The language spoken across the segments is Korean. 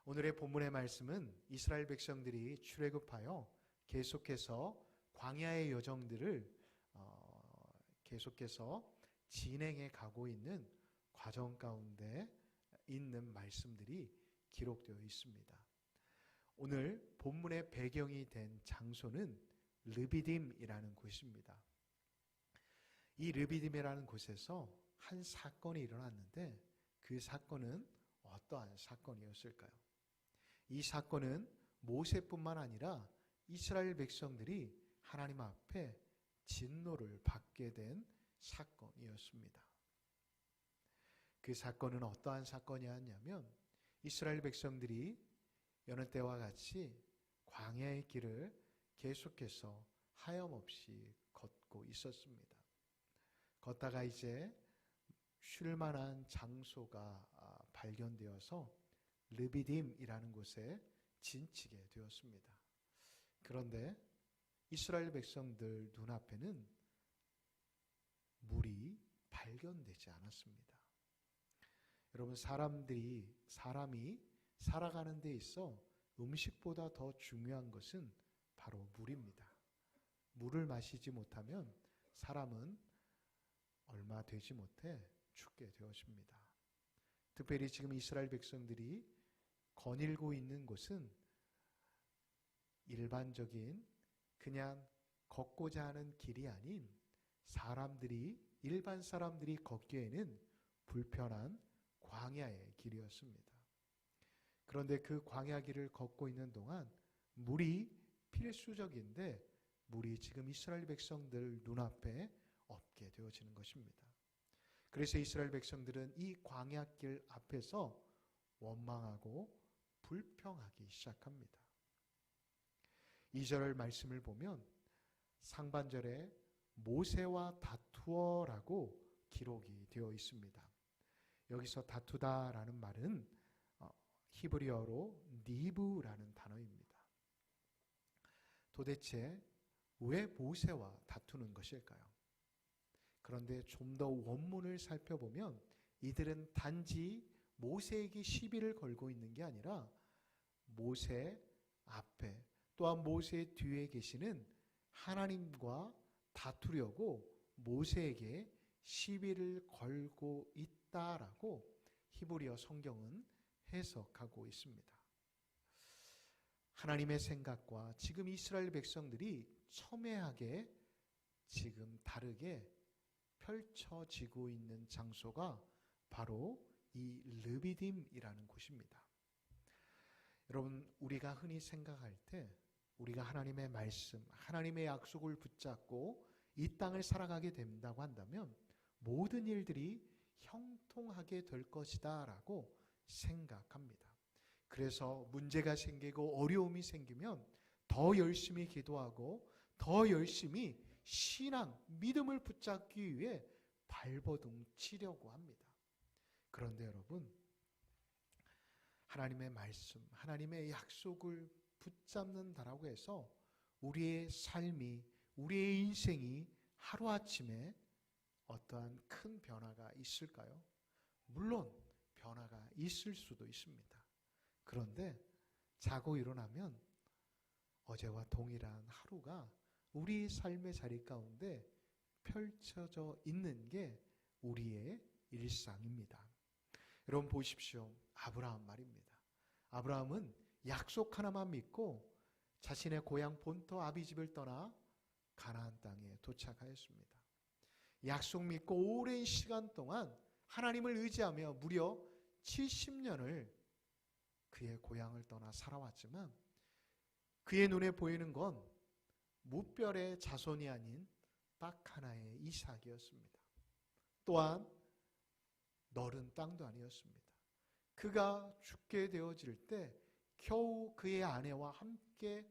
오늘의 본문의 말씀은 이스라엘 백성들이 출애굽하여 계속해서 광야의 여정들을 계속해서 진행해 가고 있는 과정 가운데 있는 말씀들이 기록되어 있습니다. 오늘 본문의 배경이 된 장소는 르비딤이라는 곳입니다. 이 르비딤이라는 곳에서 한 사건이 일어났는데 그 사건은 어떠한 사건이었을까요? 이 사건은 모세뿐만 아니라 이스라엘 백성들이 하나님 앞에 진노를 받게 된 사건이었습니다. 그 사건은 어떠한 사건이었냐면 이스라엘 백성들이 여느 때와 같이 광야의 길을 계속해서 하염없이 걷고 있었습니다. 걷다가 이제 쉴 만한 장소가 발견되어서 르비딤이라는 곳에 진치게 되었습니다. 그런데 이스라엘 백성들 눈앞에는 물이 발견되지 않았습니다. 여러분, 사람이 살아가는 데 있어 음식보다 더 중요한 것은 바로 물입니다. 물을 마시지 못하면 사람은 얼마 되지 못해 죽게 되어집니다. 특별히 지금 이스라엘 백성들이 거닐고 있는 곳은 일반적인 그냥 걷고자 하는 길이 아닌 일반 사람들이 걷기에는 불편한 광야의 길이었습니다. 그런데 그 광야 길을 걷고 있는 동안 물이 필수적인데 물이 지금 이스라엘 백성들 눈앞에 없게 되어지는 것입니다. 그래서 이스라엘 백성들은 이 광야길 앞에서 원망하고 불평하기 시작합니다. 2절 말씀을 보면 상반절에 모세와 다투어라고 기록이 되어 있습니다. 여기서 다투다라는 말은 히브리어로 니브라는 단어입니다. 도대체 왜 모세와 다투는 것일까요? 그런데 좀 더 원문을 살펴보면 이들은 단지 모세에게 시비를 걸고 있는 게 아니라 모세 앞에 또한 모세 뒤에 계시는 하나님과 다투려고 모세에게 시비를 걸고 있다라고 히브리어 성경은 해석하고 있습니다. 하나님의 생각과 지금 이스라엘 백성들이 첨예하게 지금 다르게 펼쳐지고 있는 장소가 바로 이 르비딤이라는 곳입니다. 여러분, 우리가 흔히 생각할 때 우리가 하나님의 말씀, 하나님의 약속을 붙잡고 이 땅을 살아가게 된다고 한다면 모든 일들이 형통하게 될 것이다 라고 생각합니다. 그래서 문제가 생기고 어려움이 생기면 더 열심히 기도하고 더 열심히 신앙, 믿음을 붙잡기 위해 발버둥 치려고 합니다. 그런데 여러분, 하나님의 말씀, 하나님의 약속을 붙잡는다라고 해서 우리의 삶이, 우리의 인생이 하루아침에 어떠한 큰 변화가 있을까요? 물론 변화가 있을 수도 있습니다. 그런데 자고 일어나면 어제와 동일한 하루가 우리 삶의 자리 가운데 펼쳐져 있는 게 우리의 일상입니다. 여러분 보십시오. 아브라함 말입니다. 아브라함은 약속 하나만 믿고 자신의 고향 본토 아비집을 떠나 가나안 땅에 도착하였습니다. 약속 믿고 오랜 시간 동안 하나님을 의지하며 무려 70년을 그의 고향을 떠나 살아왔지만 그의 눈에 보이는 건 무별의 자손이 아닌 딱 하나의 이삭이었습니다. 또한 넓은 땅도 아니었습니다. 그가 죽게 되어질 때 겨우 그의 아내와 함께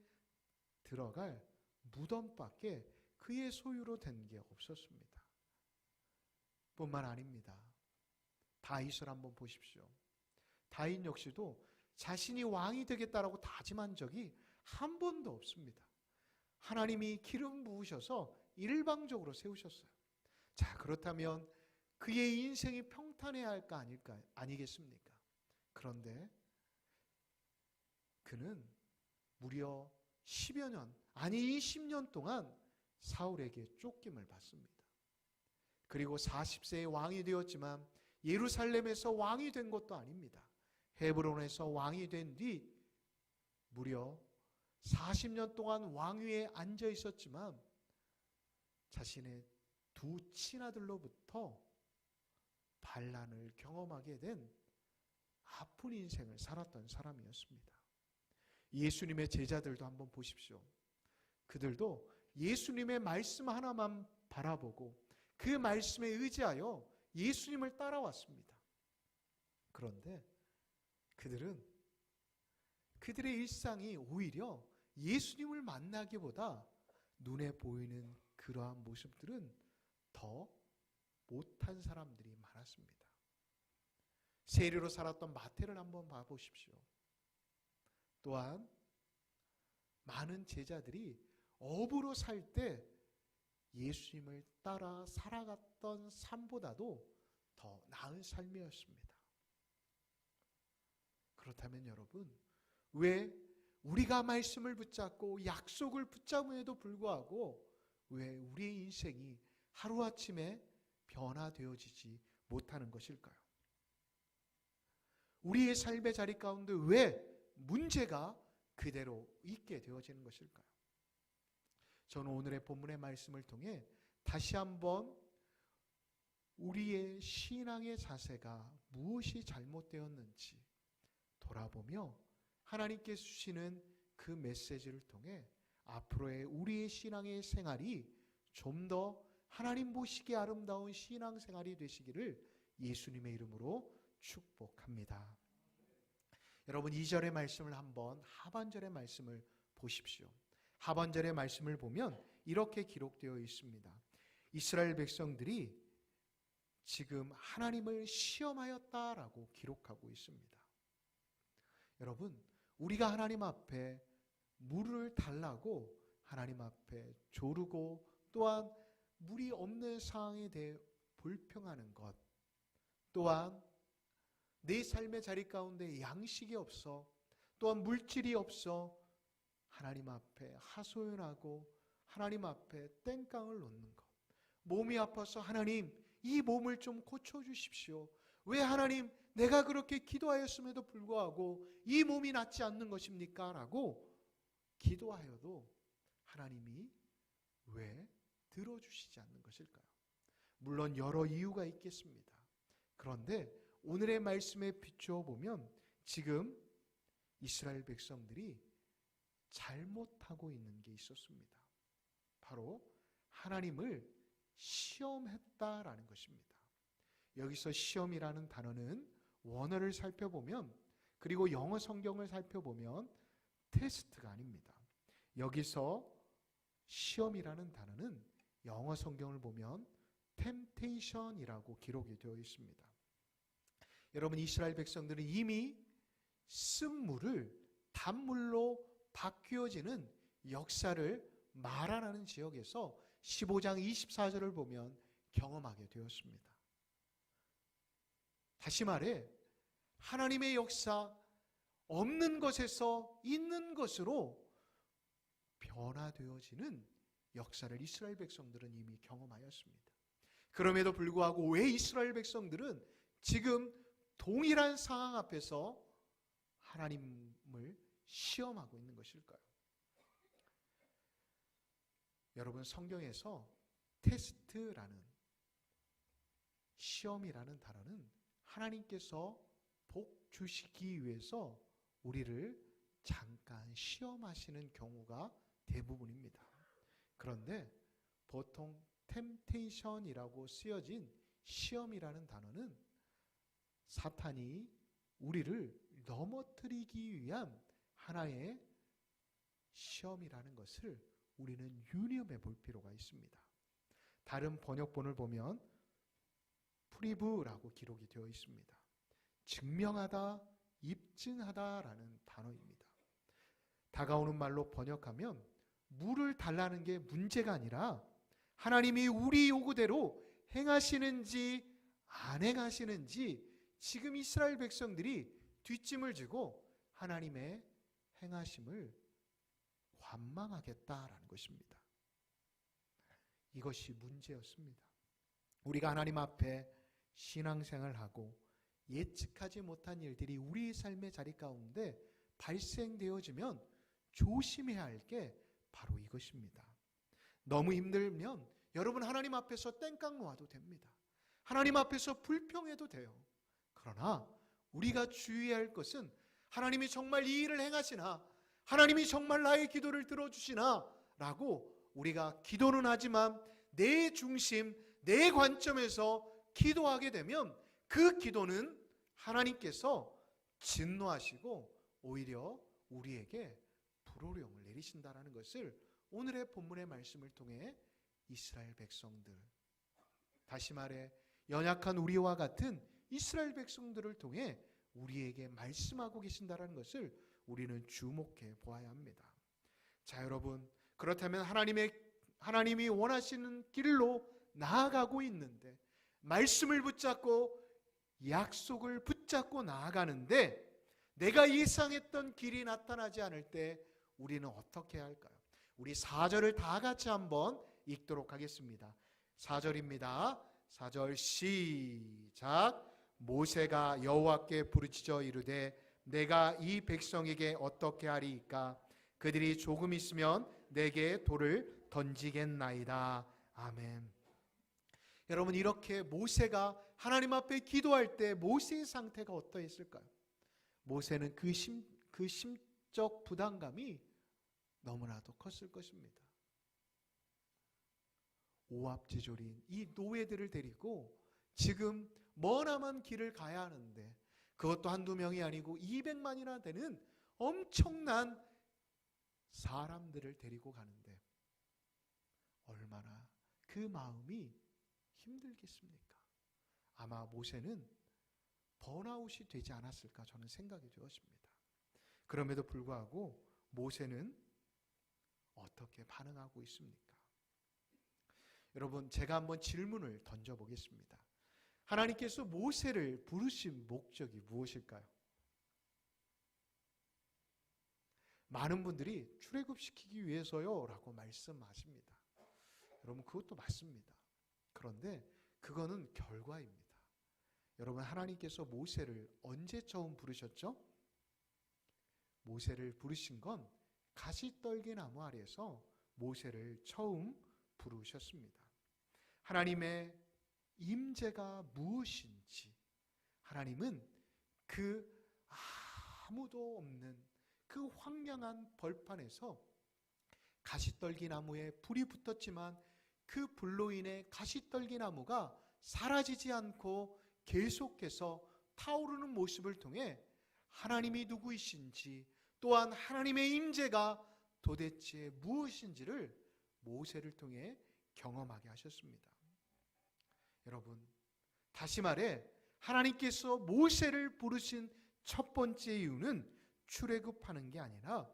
들어갈 무덤밖에 그의 소유로 된 게 없었습니다. 뿐만 아닙니다. 다윗을 한번 보십시오. 다윗 역시도 자신이 왕이 되겠다라고 다짐한 적이 한 번도 없습니다. 하나님이 기름 부으셔서 일방적으로 세우셨어요. 자, 그렇다면 그의 인생이 평탄해야 할 거 아니겠습니까? 그런데 그는 무려 10여 년, 아니 20년 동안 사울에게 쫓김을 받습니다. 그리고 40세에 왕이 되었지만 예루살렘에서 왕이 된 것도 아닙니다. 헤브론에서 왕이 된 뒤 무려 40년 동안 왕위에 앉아 있었지만 자신의 두 친아들로부터 반란을 경험하게 된 아픈 인생을 살았던 사람이었습니다. 예수님의 제자들도 한번 보십시오. 그들도 예수님의 말씀 하나만 바라보고 그 말씀에 의지하여 예수님을 따라왔습니다. 그런데 그들의 일상이 오히려 예수님을 만나기보다 눈에 보이는 그러한 모습들은 더 못한 사람들이 많았습니다. 세리로 살았던 마태를 한번 봐보십시오. 또한 많은 제자들이 업으로 살 때 예수님을 따라 살아갔던 삶보다도 더 나은 삶이었습니다. 그렇다면 여러분, 왜 우리가 말씀을 붙잡고 약속을 붙잡음에도 불구하고 왜 우리의 인생이 하루아침에 변화되어지지 못하는 것일까요? 우리의 삶의 자리 가운데 왜 문제가 그대로 있게 되어지는 것일까요? 저는 오늘의 본문의 말씀을 통해 다시 한번 우리의 신앙의 자세가 무엇이 잘못되었는지 돌아보며 하나님께서 주시는 그 메시지를 통해 앞으로의 우리의 신앙의 생활이 좀 더 하나님 보시기에 아름다운 신앙생활이 되시기를 예수님의 이름으로 축복합니다. 여러분 2절의 말씀을 한번 하반절의 말씀을 보십시오. 하반절의 말씀을 보면 이렇게 기록되어 있습니다. 이스라엘 백성들이 지금 하나님을 시험하였다라고 기록하고 있습니다. 여러분, 우리가 하나님 앞에 물을 달라고 하나님 앞에 조르고 또한 물이 없는 상황에 대해 불평하는 것, 또한 내 삶의 자리 가운데 양식이 없어 또한 물질이 없어 하나님 앞에 하소연하고 하나님 앞에 땡깡을 놓는 것, 몸이 아파서 하나님 이 몸을 좀 고쳐주십시오. 왜 하나님 내가 그렇게 기도하였음에도 불구하고 이 몸이 낫지 않는 것입니까? 라고 기도하여도 하나님이 왜 들어주시지 않는 것일까요? 물론 여러 이유가 있겠습니다. 그런데 오늘의 말씀에 비추어 보면 지금 이스라엘 백성들이 잘못하고 있는 게 있었습니다. 바로 하나님을 시험했다라는 것입니다. 여기서 시험이라는 단어는 원어를 살펴보면 그리고 영어 성경을 살펴보면 테스트가 아닙니다. 여기서 시험이라는 단어는 영어 성경을 보면 temptation이라고 기록이 되어 있습니다. 여러분 이스라엘 백성들은 이미 쓴 물을 단물로 바뀌어지는 역사를 마라라는 지역에서 15장 24절을 보면 경험하게 되었습니다. 다시 말해 하나님의 역사 없는 것에서 있는 것으로 변화되어지는 역사를 이스라엘 백성들은 이미 경험하였습니다. 그럼에도 불구하고 왜 이스라엘 백성들은 지금 동일한 상황 앞에서 하나님을 시험하고 있는 것일까요? 여러분 성경에서 테스트라는 시험이라는 단어는 하나님께서 복 주시기 위해서 우리를 잠깐 시험하시는 경우가 대부분입니다. 그런데 보통 템테이션이라고 쓰여진 시험이라는 단어는 사탄이 우리를 넘어뜨리기 위한 하나의 시험이라는 것을 우리는 유념해 볼 필요가 있습니다. 다른 번역본을 보면 프리브라고 기록이 되어 있습니다. 증명하다, 입증하다라는 단어입니다. 다가오는 말로 번역하면 물을 달라는 게 문제가 아니라 하나님이 우리 요구대로 행하시는지 안 행하시는지 지금 이스라엘 백성들이 뒷짐을 지고 하나님의 행하심을 관망하겠다라는 것입니다. 이것이 문제였습니다. 우리가 하나님 앞에 신앙생활하고 예측하지 못한 일들이 우리의 삶의 자리 가운데 발생되어지면 조심해야 할 게 바로 이것입니다. 너무 힘들면 여러분 하나님 앞에서 땡깡 놓아도 됩니다. 하나님 앞에서 불평해도 돼요. 그러나 우리가 주의해야 할 것은 하나님이 정말 이 일을 행하시나, 하나님이 정말 나의 기도를 들어주시나 라고 우리가 기도는 하지만 내 중심, 내 관점에서 기도하게 되면 그 기도는 하나님께서 진노하시고 오히려 우리에게 불호령을 내리신다는 것을 오늘의 본문의 말씀을 통해 이스라엘 백성들, 다시 말해 연약한 우리와 같은 이스라엘 백성들을 통해 우리에게 말씀하고 계신다는 것을 우리는 주목해 보아야 합니다. 자, 여러분, 그렇다면 하나님이 원하시는 길로 나아가고 있는데, 말씀을 붙잡고 약속을 붙잡고 나아가는데 내가 예상했던 길이 나타나지 않을 때 우리는 어떻게 해야 할까요? 우리 4절을 다 같이 한번 읽도록 하겠습니다. 4절입니다. 4절 시작. 모세가 여호와께 부르짖어 이르되 내가 이 백성에게 어떻게 하리이까? 그들이 조금 있으면 내게 돌을 던지겠나이다. 아멘. 여러분, 이렇게 모세가 하나님 앞에 기도할 때 모세의 상태가 어떠했을까요? 모세는 그 심적 부담감이 너무나도 컸을 것입니다. 오합지졸인 이 노예들을 데리고 지금 머나먼 길을 가야 하는데, 그것도 한두 명이 아니고 200만이나 되는 엄청난 사람들을 데리고 가는데 얼마나 그 마음이 힘들겠습니까? 아마 모세는 번아웃이 되지 않았을까 저는 생각이 되었습니다. 그럼에도 불구하고 모세는 어떻게 반응하고 있습니까? 여러분, 제가 한번 질문을 던져보겠습니다. 하나님께서 모세를 부르신 목적이 무엇일까요? 많은 분들이 출애굽시키기 위해서요 라고 말씀하십니다. 여러분, 그것도 맞습니다. 그런데 그거는 결과입니다. 여러분, 하나님께서 모세를 언제 처음 부르셨죠? 모세를 부르신 건 가시떨기 나무 아래에서 모세를 처음 부르셨습니다. 하나님의 임재가 무엇인지, 하나님은 그 아무도 없는 그 황량한 벌판에서 가시떨기 나무에 불이 붙었지만 그 불로 인해 가시떨기 나무가 사라지지 않고 계속해서 타오르는 모습을 통해 하나님이 누구이신지, 또한 하나님의 임재가 도대체 무엇인지를 모세를 통해 경험하게 하셨습니다. 여러분, 다시 말해 하나님께서 모세를 부르신 첫 번째 이유는 출애굽하는 게 아니라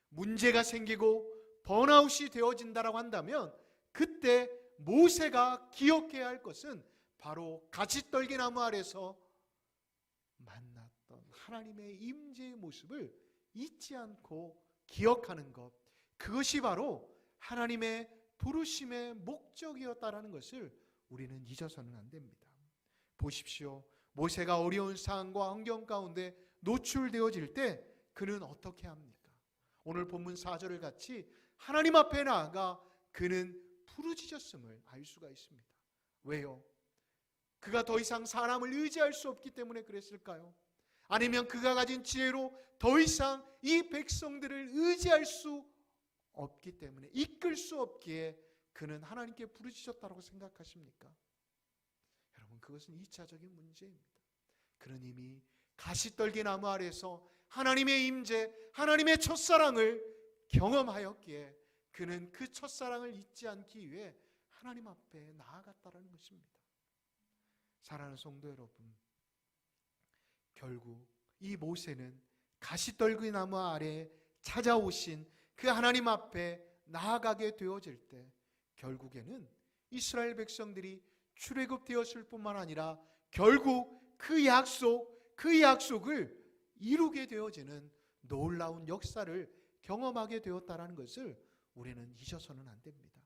문제가 생기고 번아웃이 되어진다라고 한다면 그때 모세가 기억해야 할 것은 바로 가시떨기 나무 아래서 만났던 하나님의 임재의 모습을 잊지 않고 기억하는 것, 그것이 바로 하나님의 부르심의 목적이었다라는 것을 우리는 잊어서는 안 됩니다. 보십시오. 모세가 어려운 상황과 환경 가운데 노출되어질 때 그는 어떻게 합니까? 오늘 본문 4절을 같이 하나님 앞에 나아가 그는 부르짖었음을 알 수가 있습니다. 왜요? 그가 더 이상 사람을 의지할 수 없기 때문에 그랬을까요? 아니면 그가 가진 지혜로 더 이상 이 백성들을 의지할 수 없기 때문에, 이끌 수 없기에 그는 하나님께 부르짖었다고 생각하십니까? 여러분, 그것은 2차적인 문제입니다. 그는 이미 가시떨기 나무 아래서 하나님의 임재, 하나님의 첫사랑을 경험하였기에 그는 그 첫사랑을 잊지 않기 위해 하나님 앞에 나아갔다는 것입니다. 사랑하는 성도 여러분, 결국 이 모세는 가시떨기 나무 아래에 찾아오신 그 하나님 앞에 나아가게 되어질 때 결국에는 이스라엘 백성들이 출애굽되었을 뿐만 아니라 결국 그 약속을 이루게 되어지는 놀라운 역사를 경험하게 되었다는 것을 우리는 잊어서는 안 됩니다.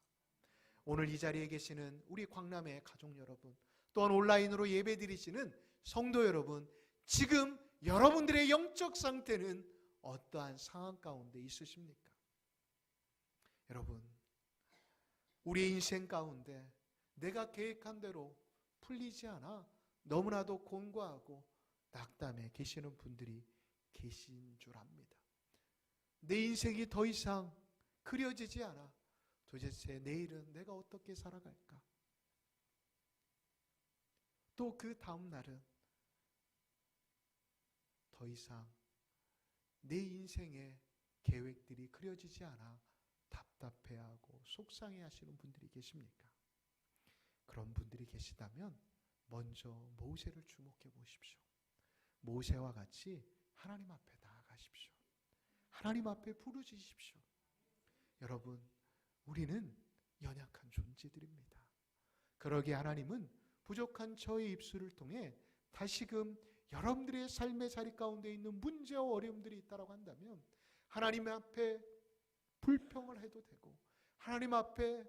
오늘 이 자리에 계시는 우리 광남의 가족 여러분, 또한 온라인으로 예배드리시는 성도 여러분, 지금 여러분들의 영적 상태는 어떠한 상황 가운데 있으십니까? 여러분, 우리의 인생 가운데 내가 계획한 대로 풀리지 않아 너무나도 곤고하고 낙담해 계시는 분들이 계신 줄 압니다. 내 인생이 더 이상 그려지지 않아. 도대체 내일은 내가 어떻게 살아갈까? 또 그 다음 날은 더 이상 내 인생의 계획들이 그려지지 않아 답답해하고 속상해하시는 분들이 계십니까? 그런 분들이 계시다면 먼저 모세를 주목해 보십시오. 모세와 같이 하나님 앞에 나아가십시오. 하나님 앞에 부르짖으십시오. 여러분, 우리는 연약한 존재들입니다. 그러기에 하나님은 부족한 저의 입술을 통해 다시금 여러분들의 삶의 자리 가운데 있는 문제와 어려움들이 있다고 한다면 하나님 앞에 불평을 해도 되고 하나님 앞에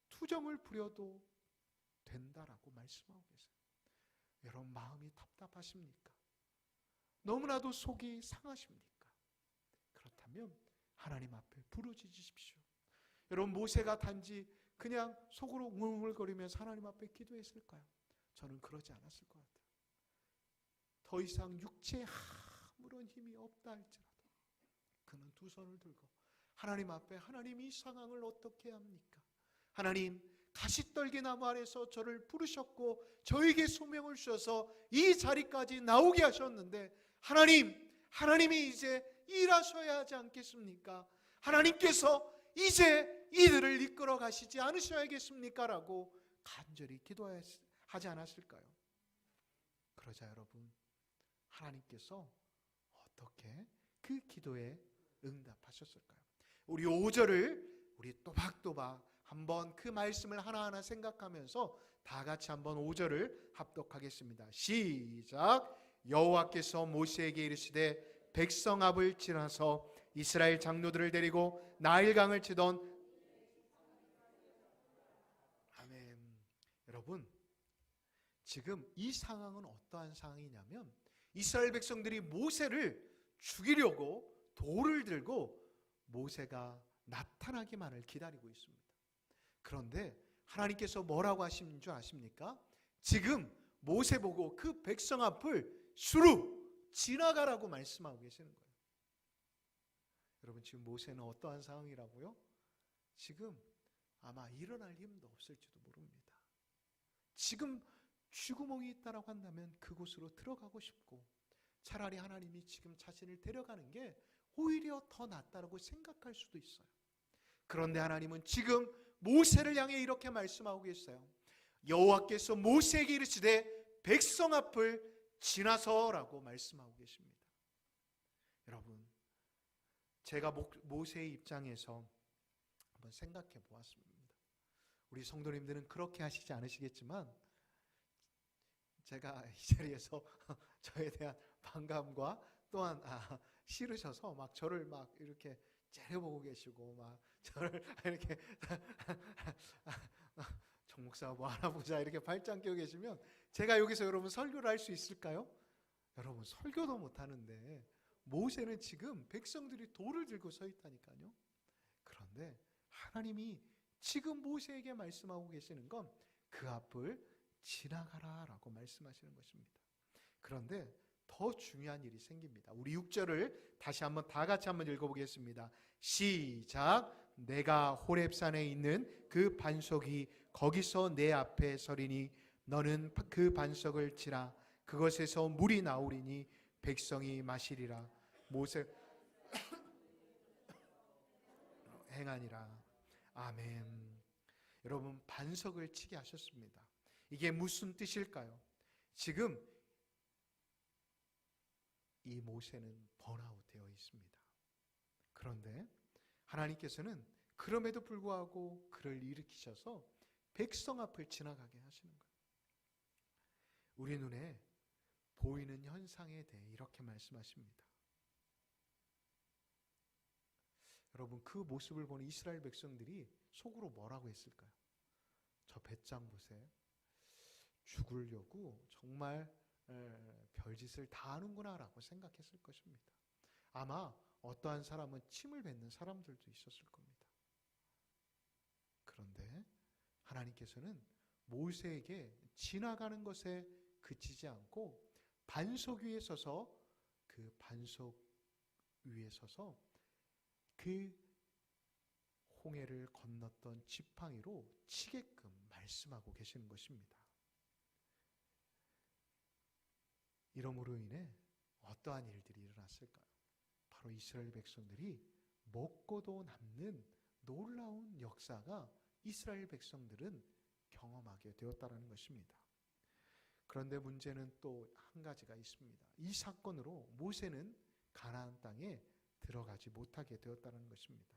투정을 부려도 된다라고 말씀하고 계세요. 여러분, 마음이 답답하십니까? 너무나도 속이 상하십니까? 그렇다면 하나님 앞에 부르짖으십시오. 여러분, 모세가 단지 그냥 속으로 웅얼웅얼거리면서 하나님 앞에 기도했을까요? 저는 그러지 않았을 것 같아요. 더 이상 육체에 아무런 힘이 없다 할지라도 그는 두 손을 들고 하나님 앞에, 하나님 이 상황을 어떻게 합니까? 하나님, 가시떨기 나무 아래서 저를 부르셨고 저에게 소명을 주셔서 이 자리까지 나오게 하셨는데 하나님이 이제 일하셔야 하지 않겠습니까? 하나님께서 이제 이들을 이끌어 가시지 않으셔야겠습니까? 라고 간절히 기도하지 않았을까요? 그러자 여러분, 하나님께서 어떻게 그 기도에 응답하셨을까요? 우리 5절을 우리 또박또박 한번 그 말씀을 하나하나 생각하면서 다 같이 한번 5절을 합독하겠습니다. 시작. 여호와께서 모세에게 이르시되 백성 앞을 지나서 이스라엘 장로들을 데리고 나일강을 치던. 아멘. 여러분, 지금 이 상황은 어떠한 상황이냐면 이스라엘 백성들이 모세를 죽이려고 돌을 들고 모세가 나타나기만을 기다리고 있습니다. 그런데 하나님께서 뭐라고 하신 줄 아십니까? 지금 모세 보고 그 백성 앞을 수루 지나가라고 말씀하고 계시는 거예요. 여러분, 지금 모세는 어떠한 상황이라고요? 지금 아마 일어날 힘도 없을지도 모릅니다. 지금 쥐구멍이 있다고 한다면 그곳으로 들어가고 싶고 차라리 하나님이 지금 자신을 데려가는 게 오히려 더 낫다고 생각할 수도 있어요. 그런데 하나님은 지금 모세를 향해 이렇게 말씀하고 계세요. 여호와께서 모세에게 이르시되 백성 앞을 지나서라고 말씀하고 계십니다. 여러분, 제가 모세의 입장에서 한번 생각해 보았습니다. 우리 성도님들은 그렇게 하시지 않으시겠지만 제가 이 자리에서 저에 대한 반감과 또한 싫으셔서 막 저를 막 이렇게 째려보고 계시고 막 저를 이렇게 정 목사 뭐 알아보자 이렇게 발짱 끼고 계시면 제가 여기서 여러분 설교를 할 수 있을까요? 여러분, 설교도 못하는데 모세는 지금 백성들이 돌을 들고 서 있다니까요. 그런데 하나님이 지금 모세에게 말씀하고 계시는 건 그 앞을 지나가라 라고 말씀하시는 것입니다. 그런데 더 중요한 일이 생깁니다. 우리 6절을 다시 한번 다 같이 한번 읽어보겠습니다. 시작. 내가 호렙산에 있는 그 반석이 거기서 내 앞에 서리니 너는 그 반석을 치라. 그것에서 물이 나오리니 백성이 마시리라. 모세 행하니라. 아멘. 여러분, 반석을 치게 하셨습니다. 이게 무슨 뜻일까요? 지금 이 모세는 번아웃 되어 있습니다. 그런데 하나님께서는 그럼에도 불구하고 그를 일으키셔서 백성 앞을 지나가게 하시는 거예요. 우리 눈에 보이는 현상에 대해 이렇게 말씀하십니다. 여러분, 그 모습을 보는 이스라엘 백성들이 속으로 뭐라고 했을까요? 저 배짱 보세요. 죽으려고 정말 별짓을 다 하는구나 라고 생각했을 것입니다. 아마 어떠한 사람은 침을 뱉는 사람들도 있었을 겁니다. 그런데 하나님께서는 모세에게 지나가는 것에 그치지 않고 반석 위에 서서 그 홍해를 건넜던 지팡이로 치게끔 말씀하고 계시는 것입니다. 이러므로 인해 어떠한 일들이 일어났을까요? 바로 이스라엘 백성들이 먹고도 남는 놀라운 역사가 이스라엘 백성들은 경험하게 되었다는 것입니다. 그런데 문제는 또 한 가지가 있습니다. 이 사건으로 모세는 가나안 땅에 들어가지 못하게 되었다는 것입니다.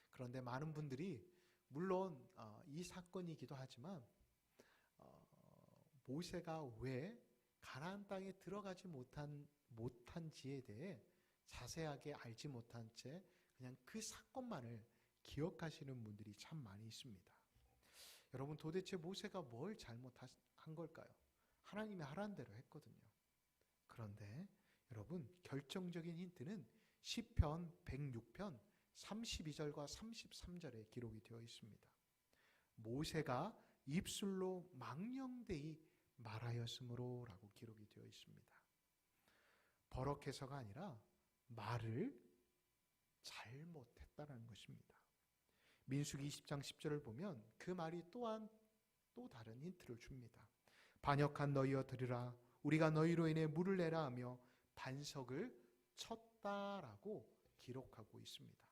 그런데 많은 분들이 물론 이 사건이기도 하지만 모세가 왜 가나안 땅에 들어가지 못한지에 대해 자세하게 알지 못한 채 그냥 그 사건만을 기억하시는 분들이 참 많이 있습니다. 여러분, 도대체 모세가 뭘 잘못한 걸까요? 하나님이 하라는 대로 했거든요. 그런데 여러분, 결정적인 힌트는 시편 106편 32절과 33절에 기록이 되어 있습니다. 모세가 입술로 망령되이 말하였으므로 라고 기록이 되어 있습니다. 버럭해서가 아니라 말을 잘못했다는 것입니다. 민수기 20장 10절을 보면 그 말이 또한 또 다른 힌트를 줍니다. 반역한 너희여 들으라, 우리가 너희로 인해 물을 내라 하며 반석을 쳤다라고 기록하고 있습니다.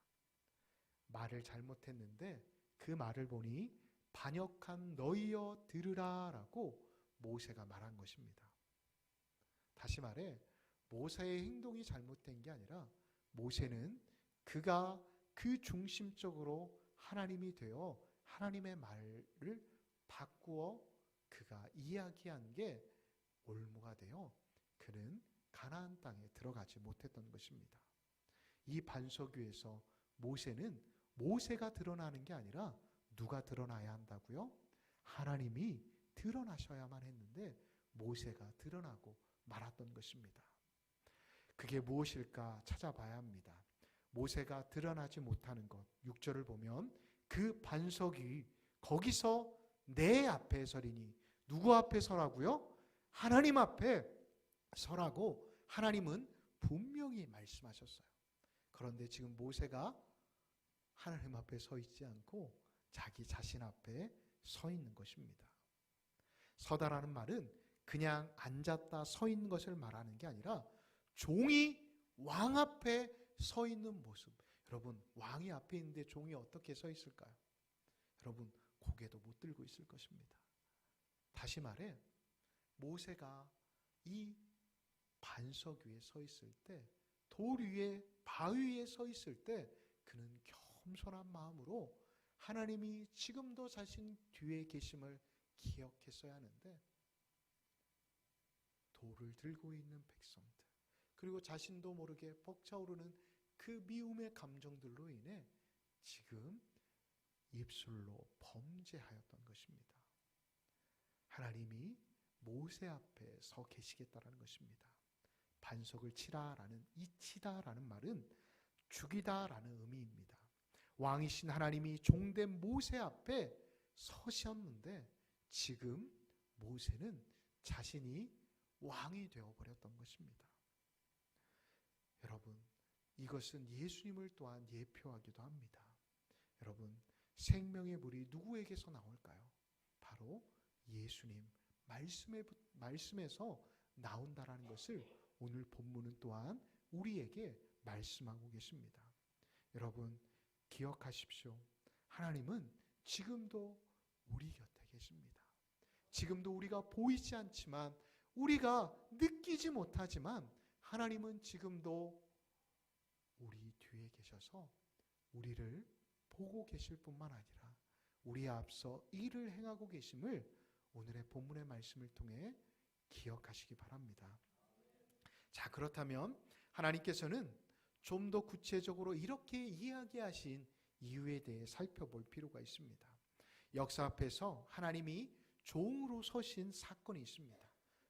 말을 잘못했는데 그 말을 보니 반역한 너희여 들으라 라고 모세가 말한 것입니다. 다시 말해 모세의 행동이 잘못된 게 아니라 모세는 그가 그 중심적으로 하나님이 되어 하나님의 말을 바꾸어 그가 이야기한 게 올무가 되어 그는 가나안 땅에 들어가지 못했던 것입니다. 이 반석 위에서 모세는 모세가 드러나는 게 아니라 누가 드러나야 한다고요? 하나님이 드러나셔야만 했는데 모세가 드러나고 말았던 것입니다. 그게 무엇일까 찾아봐야 합니다. 모세가 드러나지 못하는 것, 6절을 보면 그 반석이 거기서 내 앞에 서리니, 누구 앞에 서라고요? 하나님 앞에 서라고 하나님은 분명히 말씀하셨어요. 그런데 지금 모세가 하나님 앞에 서 있지 않고 자기 자신 앞에 서 있는 것입니다. 서다라는 말은 그냥 앉았다 서 있는 것을 말하는 게 아니라 종이 왕 앞에 서 있는 모습. 여러분, 왕이 앞에 있는데 종이 어떻게 서 있을까요? 여러분, 고개도 못 들고 있을 것입니다. 다시 말해 모세가 이 반석 위에 서 있을 때, 돌 위에, 바위 위에 서 있을 때 그는 겸손한 마음으로 하나님이 지금도 자신 뒤에 계심을 기억했어야 하는데, 돌을 들고 있는 백성들, 그리고 자신도 모르게 벅차오르는 그 미움의 감정들로 인해 지금 입술로 범죄하였던 것입니다. 하나님이 모세 앞에 서 계시겠다라는 것입니다. 반석을 치라라는 이 치다라는 말은 죽이다라는 의미입니다. 왕이신 하나님이 종된 모세 앞에 서셨는데 지금 모세는 자신이 왕이 되어버렸던 것입니다. 여러분, 이것은 예수님을 또한 예표하기도 합니다. 여러분, 생명의 물이 누구에게서 나올까요? 바로 예수님 말씀에서 나온다라는 것을 오늘 본문은 또한 우리에게 말씀하고 계십니다. 여러분, 기억하십시오. 하나님은 지금도 우리 곁에 계십니다. 지금도 우리가 보이지 않지만, 우리가 느끼지 못하지만 하나님은 지금도 우리 뒤에 계셔서 우리를 보고 계실 뿐만 아니라 우리의 앞서 일을 행하고 계심을 오늘의 본문의 말씀을 통해 기억하시기 바랍니다. 자, 그렇다면 하나님께서는 좀 더 구체적으로 이렇게 이야기하신 이유에 대해 살펴볼 필요가 있습니다. 역사 앞에서 하나님이 종으로 서신 사건이 있습니다.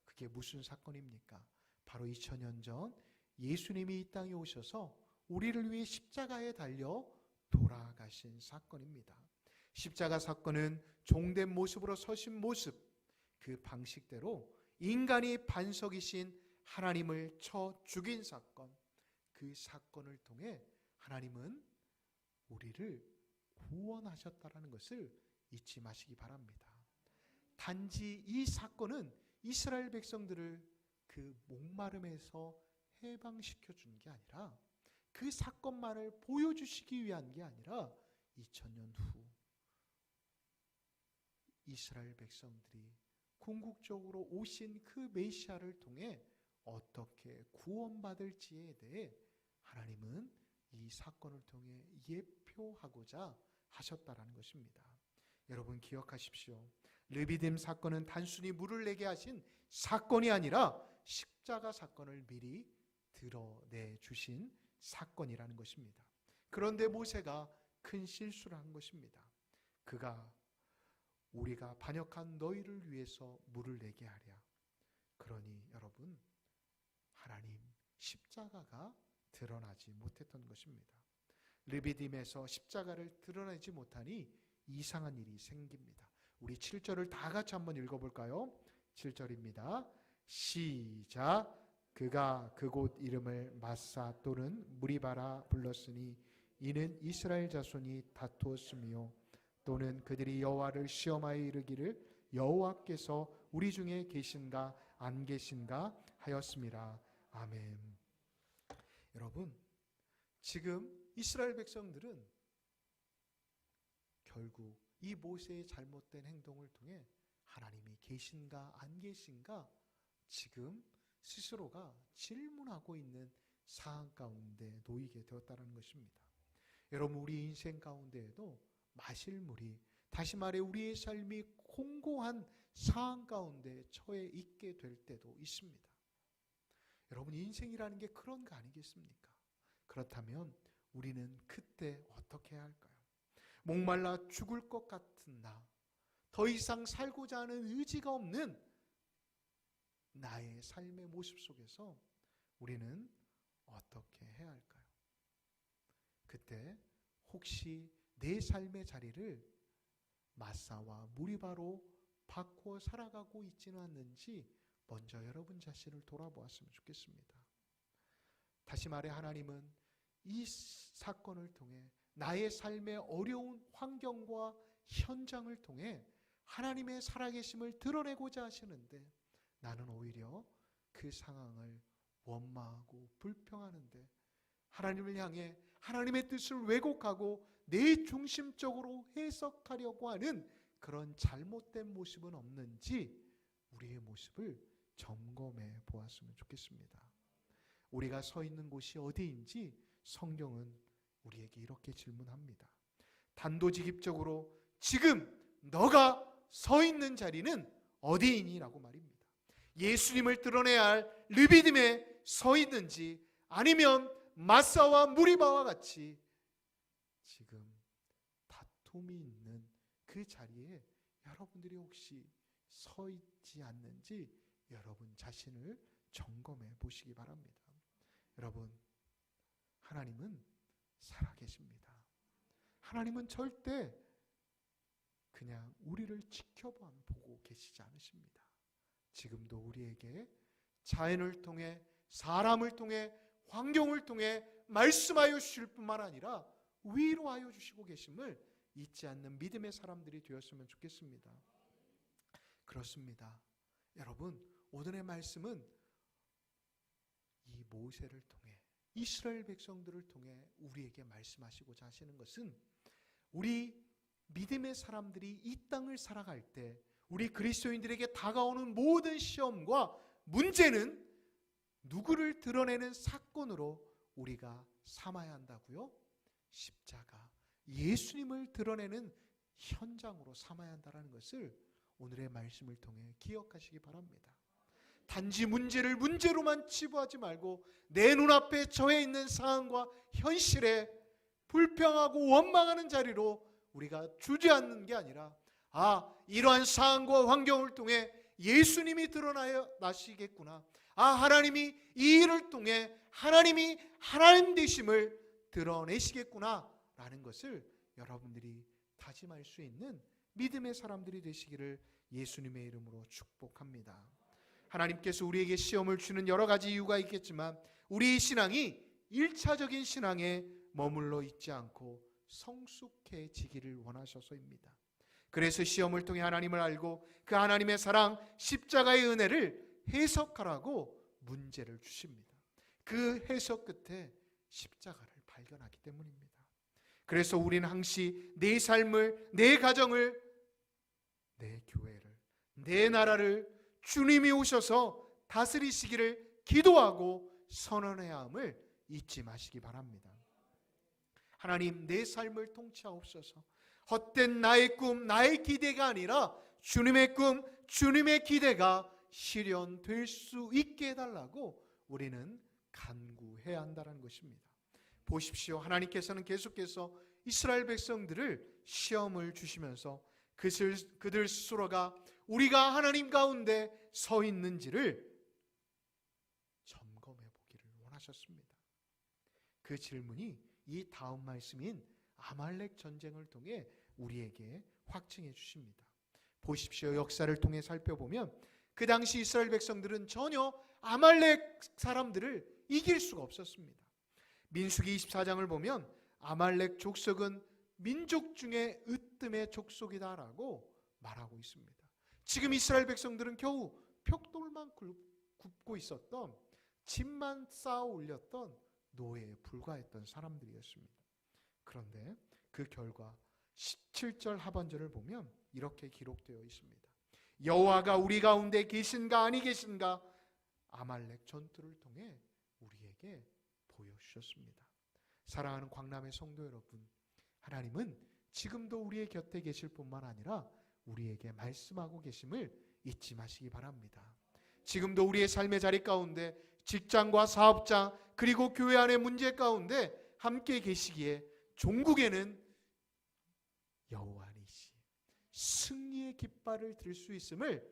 그게 무슨 사건입니까? 바로 2000년 전 예수님이 이 땅에 오셔서 우리를 위해 십자가에 달려 돌아가신 사건입니다. 십자가 사건은 종된 모습으로 서신 모습, 그 방식대로 인간이 반석이신 하나님을 쳐 죽인 사건, 그 사건을 통해 하나님은 우리를 구원하셨다는 것을 잊지 마시기 바랍니다. 단지 이 사건은 이스라엘 백성들을 그 목마름에서 해방시켜 준 게 아니라, 그 사건만을 보여주시기 위한 게 아니라 2000년 후 이스라엘 백성들이 궁극적으로 오신 그 메시아를 통해 어떻게 구원받을지에 대해 하나님은 이 사건을 통해 예표하고자 하셨다라는 것입니다. 여러분 기억하십시오. 르비딤 사건은 단순히 물을 내게 하신 사건이 아니라 십자가 사건을 미리 드러내 주신 사건이라는 것입니다. 그런데 모세가 큰 실수를 한 것입니다. 그가 우리가 반역한 너희를 위해서 물을 내게 하랴. 그러니 여러분, 하나님 십자가가 드러나지 못했던 것입니다. 르비딤에서 십자가를 드러내지 못하니 이상한 일이 생깁니다. 우리 7절을 다 같이 한번 읽어볼까요? 7절입니다. 시작. 그가 그곳 이름을 마사 또는 무리바라 불렀으니 이는 이스라엘 자손이 다투었으며 또는 그들이 여호와를 시험하여 이르기를 여호와께서 우리 중에 계신가 안 계신가 하였음이라. 아멘. 여러분, 지금 이스라엘 백성들은 결국 이 모세의 잘못된 행동을 통해 하나님이 계신가 안 계신가 지금 스스로가 질문하고 있는 상황 가운데 놓이게 되었다는 것입니다. 여러분, 우리 인생 가운데에도 마실 물이, 다시 말해 우리의 삶이 공고한 상황 가운데 처해 있게 될 때도 있습니다. 여러분, 인생이라는 게 그런 거 아니겠습니까? 그렇다면 우리는 그때 어떻게 해야 할까요? 목말라 죽을 것 같은 나, 더 이상 살고자 하는 의지가 없는 나의 삶의 모습 속에서 우리는 어떻게 해야 할까요? 그때 혹시 내 삶의 자리를 마사와 무리바로 바꾸어 살아가고 있지는 않는지 먼저 여러분 자신을 돌아보았으면 좋겠습니다. 다시 말해 하나님은 이 사건을 통해 나의 삶의 어려운 환경과 현장을 통해 하나님의 살아계심을 드러내고자 하시는데 나는 오히려 그 상황을 원망하고 불평하는데 하나님을 향해 하나님의 뜻을 왜곡하고 내 중심적으로 해석하려고 하는 그런 잘못된 모습은 없는지 우리의 모습을 점검해 보았으면 좋겠습니다. 우리가 서 있는 곳이 어디인지 성경은 우리에게 이렇게 질문합니다. 단도직입적으로 지금 너가 서 있는 자리는 어디이니? 라고 말입니다. 예수님을 드러내야 할 르비딤에 서 있는지 아니면 마사와 무리바와 같이 지금 다툼이 있는 그 자리에 여러분들이 혹시 서 있지 않는지 여러분 자신을 점검해 보시기 바랍니다. 여러분, 하나님은 살아계십니다. 하나님은 절대 그냥 우리를 지켜보고 계시지 않으십니다. 지금도 우리에게 자연을 통해, 사람을 통해, 환경을 통해 말씀하여 주실 뿐만 아니라 위로하여 주시고 계심을 잊지 않는 믿음의 사람들이 되었으면 좋겠습니다. 그렇습니다. 여러분, 오늘의 말씀은 이 모세를 통해, 이스라엘 백성들을 통해 우리에게 말씀하시고자 하시는 것은 우리 믿음의 사람들이 이 땅을 살아갈 때 우리 그리스도인들에게 다가오는 모든 시험과 문제는 누구를 드러내는 사건으로 우리가 삼아야 한다고요? 십자가, 예수님을 드러내는 현장으로 삼아야 한다는 것을 오늘의 말씀을 통해 기억하시기 바랍니다. 단지 문제를 문제로만 치부하지 말고 내 눈앞에 처해 있는 상황과 현실에 불평하고 원망하는 자리로 우리가 주저앉는 게 아니라 이러한 상황과 환경을 통해 예수님이 드러나시겠구나. 하나님이 이 일을 통해 하나님이 하나님 되심을 드러내시겠구나 라는 것을 여러분들이 다짐할 수 있는 믿음의 사람들이 되시기를 예수님의 이름으로 축복합니다. 하나님께서 우리에게 시험을 주는 여러 가지 이유가 있겠지만 우리의 신앙이 1차적인 신앙에 머물러 있지 않고 성숙해지기를 원하셔서입니다. 그래서 시험을 통해 하나님을 알고 그 하나님의 사랑, 십자가의 은혜를 해석하라고 문제를 주십니다. 그 해석 끝에 십자가를 발견하기 때문입니다. 그래서 우리는 항시 내 삶을, 내 가정을, 내 교회를, 내 나라를 주님이 오셔서 다스리시기를 기도하고 선언해야 함을 잊지 마시기 바랍니다. 하나님, 내 삶을 통치하옵소서. 헛된 나의 꿈, 나의 기대가 아니라 주님의 꿈, 주님의 기대가 실현될 수 있게 해달라고 우리는 간구해야 한다는 것입니다. 보십시오. 하나님께서는 계속해서 이스라엘 백성들을 시험을 주시면서 그들 스스로가 우리가 하나님 가운데 서 있는지를 점검해 보기를 원하셨습니다. 그 질문이 이 다음 말씀인 아말렉 전쟁을 통해 우리에게 확증해 주십니다. 보십시오. 역사를 통해 살펴보면 그 당시 이스라엘 백성들은 전혀 아말렉 사람들을 이길 수가 없었습니다. 민수기 24장을 보면 아말렉 족속은 민족 중에 으뜸의 족속이다라고 말하고 있습니다. 지금 이스라엘 백성들은 겨우 벽돌만 굽고 있었던, 집만 쌓아 올렸던 노예에 불과했던 사람들이었습니다. 그런데 그 결과 17절 하반절을 보면 이렇게 기록되어 있습니다. 여호와가 우리 가운데 계신가 아니 계신가 아말렉 전투를 통해 우리에게 보여주셨습니다. 사랑하는 광남의 성도 여러분, 하나님은 지금도 우리의 곁에 계실 뿐만 아니라 우리에게 말씀하고 계심을 잊지 마시기 바랍니다. 지금도 우리의 삶의 자리 가운데 직장과 사업장 그리고 교회 안의 문제 가운데 함께 계시기에 종국에는 여호와니시 승리의 깃발을 들 수 있음을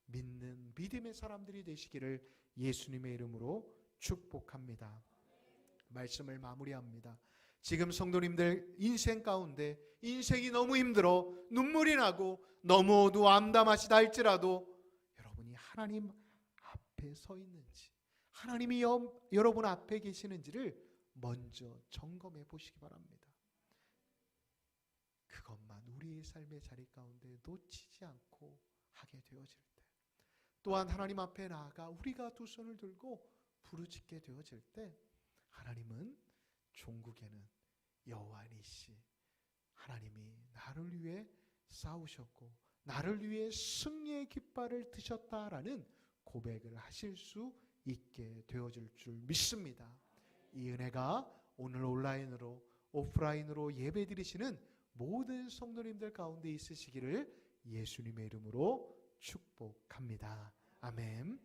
믿는 믿음의 사람들이 되시기를 예수님의 이름으로 축복합니다. 말씀을 마무리합니다. 지금 성도님들 인생 가운데 인생이 너무 힘들어 눈물이 나고 너무 어두워 암담하시다 할지라도 여러분이 하나님 앞에 서 있는지, 하나님이 여러분 앞에 계시는지를 먼저 점검해 보시기 바랍니다. 그것만 우리의 삶의 자리 가운데 놓치지 않고 하게 되어질 때, 또한 하나님 앞에 나아가 우리가 두 손을 들고 부르짖게 되어질 때 하나님은 종국에는 여호와니시 하나님이 나를 위해 싸우셨고 나를 위해 승리의 깃발을 드셨다라는 고백을 하실 수 있게 되어질 줄 믿습니다. 이 은혜가 오늘 온라인으로 오프라인으로 예배드리시는 모든 성도님들 가운데 있으시기를 예수님의 이름으로 축복합니다. 아멘.